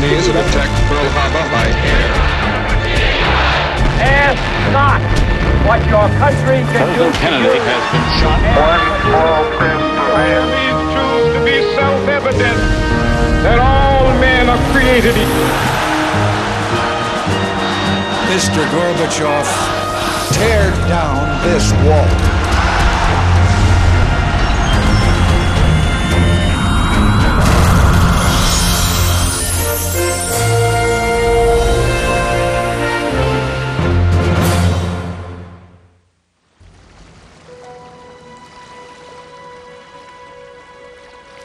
Japanese have attacked Pearl Harbor by air. Ask not what your country can do. President Kennedy has been shot. One small step for man. These truths to be self-evident that all men are created equal. Mr. Gorbachev, tear down this wall.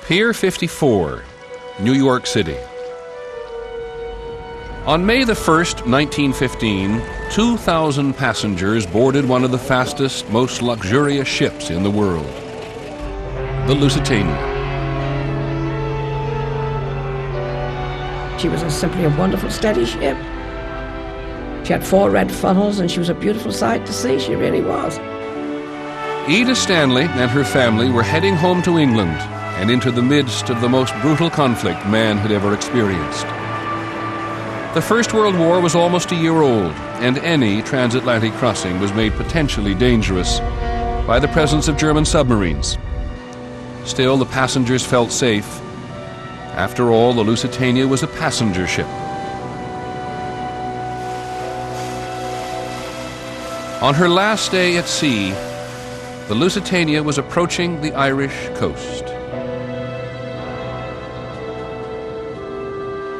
Pier 54, New York City. On May the 1st, 1915, 2,000 passengers boarded one of the fastest, most luxurious ships in the world, the Lusitania. She was simply a wonderful, steady ship. She had 4 red funnels, and she was a beautiful sight to see. She really was. Edith Stanley and her family were heading home to England and into the midst of the most brutal conflict man had ever experienced. The First World War was almost a year old, and any transatlantic crossing was made potentially dangerous by the presence of German submarines. Still, the passengers felt safe. After all, the Lusitania was a passenger ship. On her last day at sea, the Lusitania was approaching the Irish coast.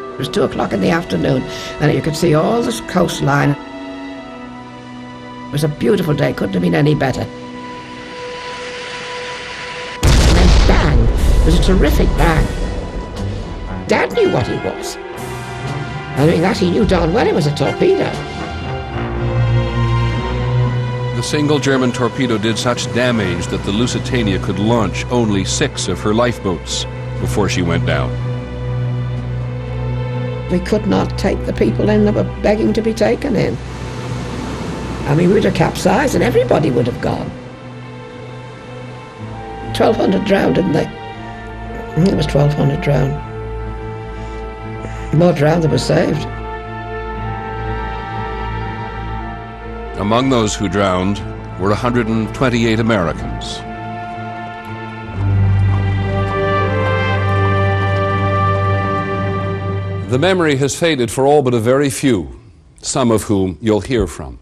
It was 2 o'clock in the afternoon, and you could see all this coastline. It was a beautiful day, couldn't have been any better. And then bang! It was a terrific bang. Dad knew what he was. I mean, that he knew darn well it was a torpedo. The single German torpedo did such damage that the Lusitania could launch only 6 of her lifeboats before she went down. We could not take the people in that were begging to be taken in. I mean, we would have capsized and everybody would have gone. 1,200 drowned, didn't they? I think it was 1,200 drowned. More drowned than were saved. Among those who drowned were 128 Americans. The memory has faded for all but a very few, some of whom you'll hear from.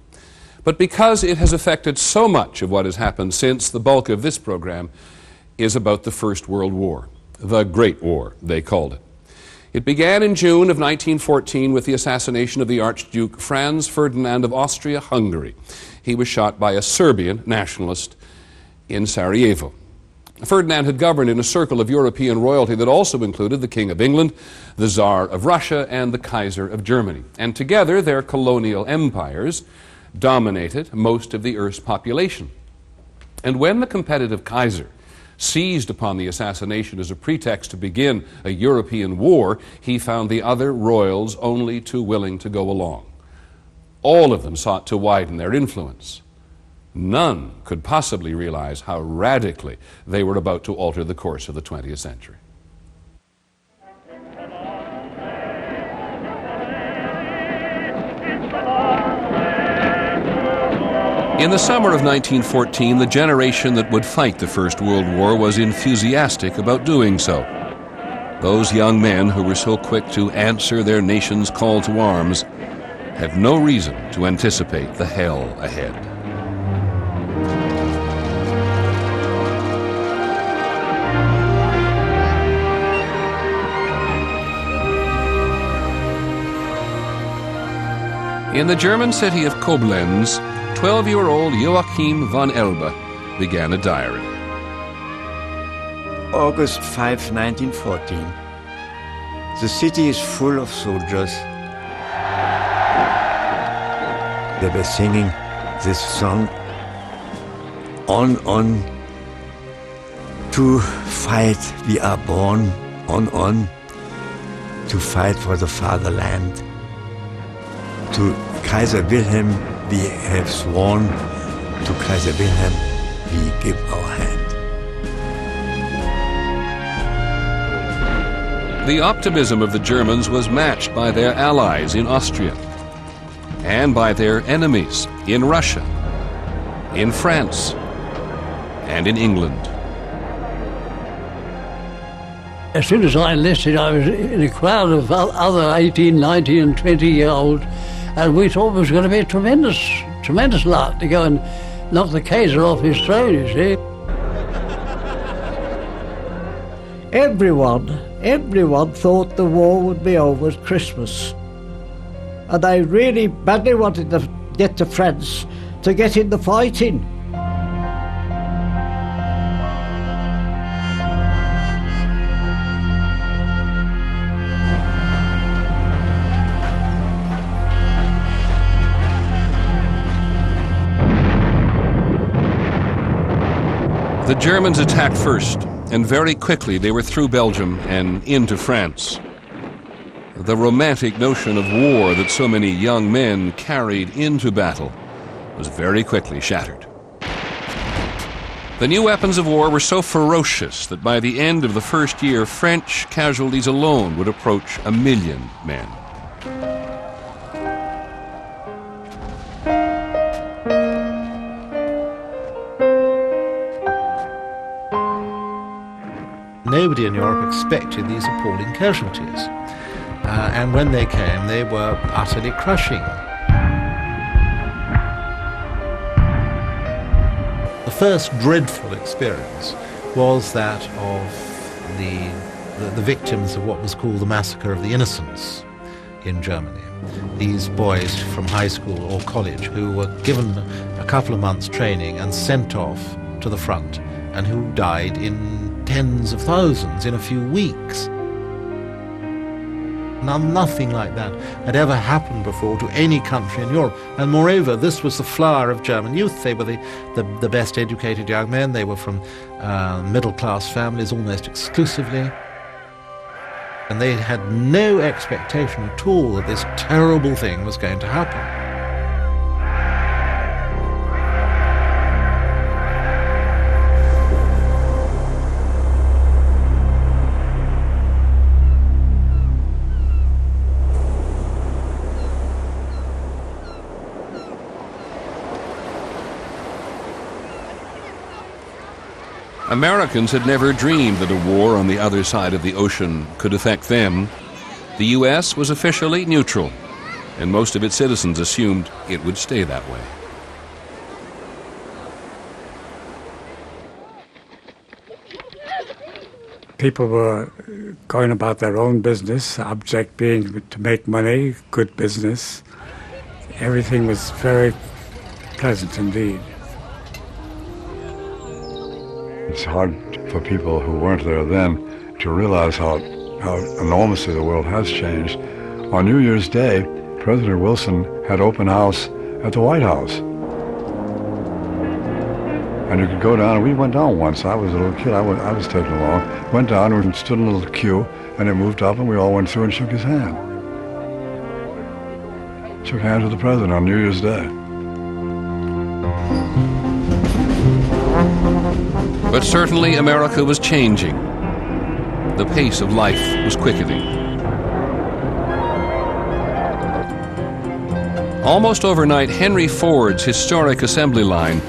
But because it has affected so much of what has happened since, the bulk of this program is about the First World War, the Great War, they called it. It began in June of 1914 with the assassination of the Archduke Franz Ferdinand of Austria-Hungary. He was shot by a Serbian nationalist in Sarajevo. Ferdinand had governed in a circle of European royalty that also included the King of England, the Tsar of Russia, and the Kaiser of Germany. And together, their colonial empires dominated most of the Earth's population. And when the competitive Kaiser seized upon the assassination as a pretext to begin a European war, he found the other royals only too willing to go along. All of them sought to widen their influence. None could possibly realize how radically they were about to alter the course of the 20th century. In the summer of 1914, the generation that would fight the First World War was enthusiastic about doing so. Those young men who were so quick to answer their nation's call to arms had no reason to anticipate the hell ahead. In the German city of Koblenz, 12-year-old Joachim von Elbe began a diary. August 5, 1914. The city is full of soldiers. They were singing this song, on, to fight we are born, on, to fight for the fatherland. To Kaiser Wilhelm we have sworn, to Kaiser Wilhelm we give our hand. The optimism of the Germans was matched by their allies in Austria and by their enemies in Russia, in France, and in England. As soon as I enlisted, I was in a crowd of other 18, 19 and 20-year-olds, and we thought it was going to be a tremendous lark to go and knock the Kaiser off his throne, you see. Everyone thought the war would be over at Christmas. And they really badly wanted to get to France to get in the fighting. The Germans attacked first, and very quickly they were through Belgium and into France. The romantic notion of war that so many young men carried into battle was very quickly shattered. The new weapons of war were so ferocious that by the end of the first year, French casualties alone would approach 1 million men. Nobody in Europe expected these appalling casualties. And when they came, they were utterly crushing. The first dreadful experience was that of the victims of what was called the Massacre of the Innocents in Germany. These boys from high school or college who were given a couple of months' training and sent off to the front, and who died in tens of thousands in a few weeks. Now, nothing like that had ever happened before to any country in Europe. And moreover, this was the flower of German youth. They were the best educated young men. They were from middle-class families almost exclusively. And they had no expectation at all that this terrible thing was going to happen. Americans had never dreamed that a war on the other side of the ocean could affect them. The U.S. was officially neutral, and most of its citizens assumed it would stay that way. People were going about their own business, object being to make money, good business. Everything was very pleasant indeed. It's hard for people who weren't there then to realize how enormously the world has changed. On New Year's Day, President Wilson had open house at the White House. And you could go down, and we went down once. I was a little kid, I was taken along. Went down and stood in a little queue, and it moved up, and we all went through and shook his hand. Shook hands with the president on New Year's Day. But certainly America was changing. The pace of life was quickening. Almost overnight, Henry Ford's historic assembly line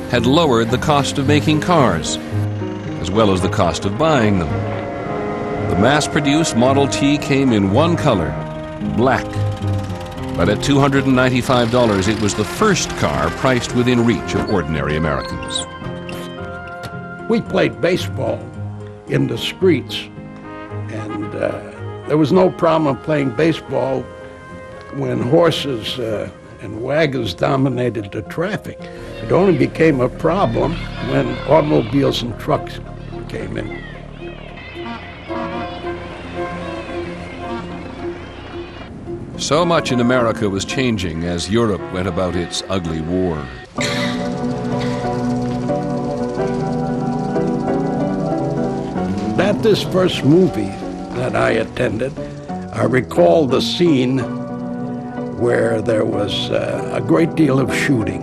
had lowered the cost of making cars, as well as the cost of buying them. The mass-produced Model T came in one color, black. But at $295, it was the first car priced within reach of ordinary Americans. We played baseball in the streets, and there was no problem playing baseball when horses and wagons dominated the traffic. It only became a problem when automobiles and trucks came in. So much in America was changing as Europe went about its ugly war. At this first movie that I attended, I recall the scene where there was a great deal of shooting.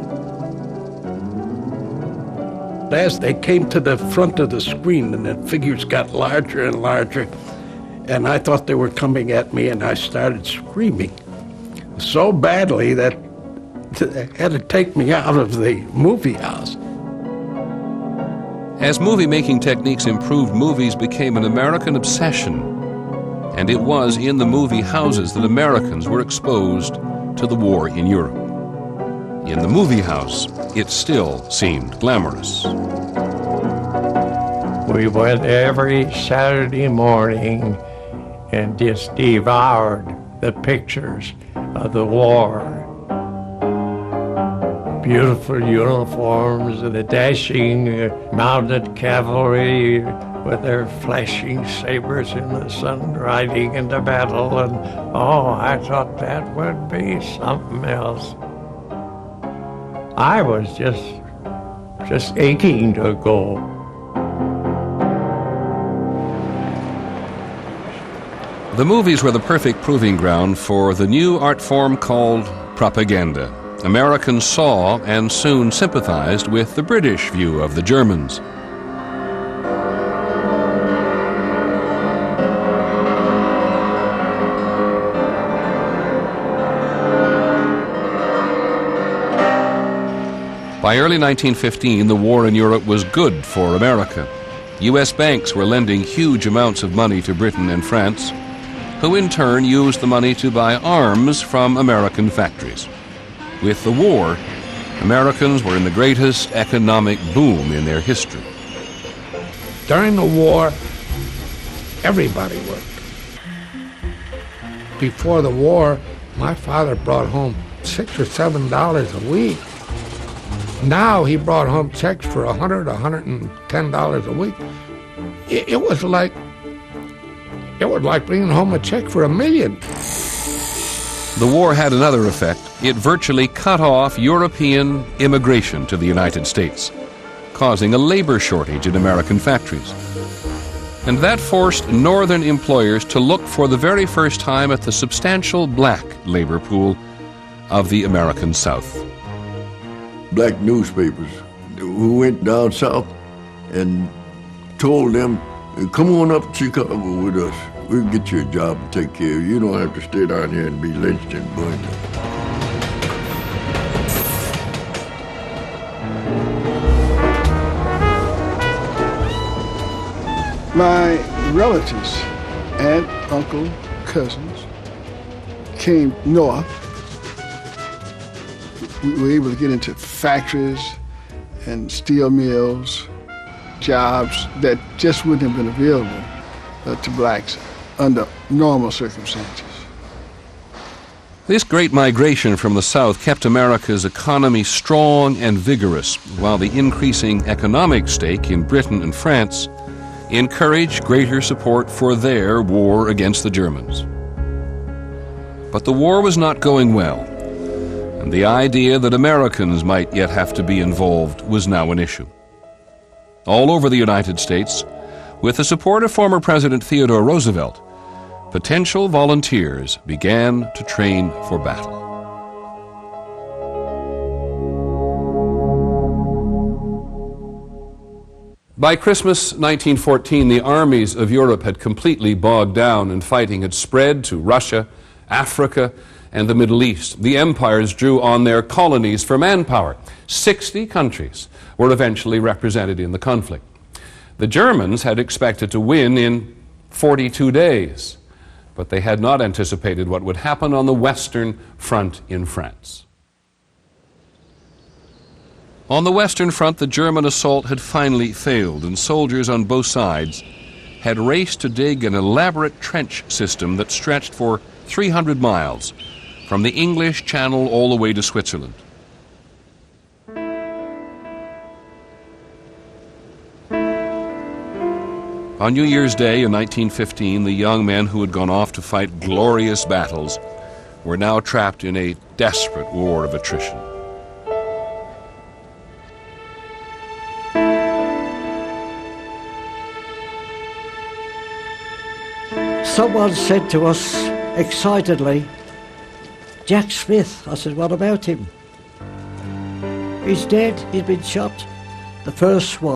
As they came to the front of the screen and the figures got larger and larger, and I thought they were coming at me, and I started screaming so badly that they had to take me out of the movie house. As movie-making techniques improved, movies became an American obsession, and it was in the movie houses that Americans were exposed to the war in Europe. In the movie house, it still seemed glamorous. We went every Saturday morning and just devoured the pictures of the war. Beautiful uniforms, the dashing mounted cavalry with their flashing sabers in the sun riding into battle, and oh, I thought that would be something else. I was just aching to go. The movies were the perfect proving ground for the new art form called propaganda. Americans saw and soon sympathized with the British view of the Germans. By early 1915, the war in Europe was good for America. U.S. banks were lending huge amounts of money to Britain and France, who in turn used the money to buy arms from American factories. With the war, Americans were in the greatest economic boom in their history. During the war, everybody worked. Before the war, my father brought home $6 or $7 a week. Now he brought home checks for $100, $110 a week. It was like bringing home a check for $1 million. The war had another effect. It virtually cut off European immigration to the United States, causing a labor shortage in American factories. And that forced northern employers to look for the very first time at the substantial black labor pool of the American South. Black newspapers who went down south and told them, come on up to Chicago with us. We'll get you a job and take care of you. You don't have to stay down here and be lynched and burned. My relatives, aunt, uncle, cousins, came north. We were able to get into factories and steel mills, jobs that just wouldn't have been available to blacks under normal circumstances. This great migration from the South kept America's economy strong and vigorous, while the increasing economic stake in Britain and France encouraged greater support for their war against the Germans. But the war was not going well, and the idea that Americans might yet have to be involved was now an issue. All over the United States, with the support of former President Theodore Roosevelt, potential volunteers began to train for battle. By Christmas 1914, the armies of Europe had completely bogged down, and fighting had spread to Russia, Africa, and the Middle East. The empires drew on their colonies for manpower. 60 countries were eventually represented in the conflict. The Germans had expected to win in 42 days, but they had not anticipated what would happen on the Western Front in France. On the Western Front, the German assault had finally failed, and soldiers on both sides had raced to dig an elaborate trench system that stretched for 300 miles from the English Channel all the way to Switzerland. On New Year's Day in 1915, the young men who had gone off to fight glorious battles were now trapped in a desperate war of attrition. Someone said to us excitedly, "Jack Smith." I said, "What about him?" "He's dead. He's been shot. The first one."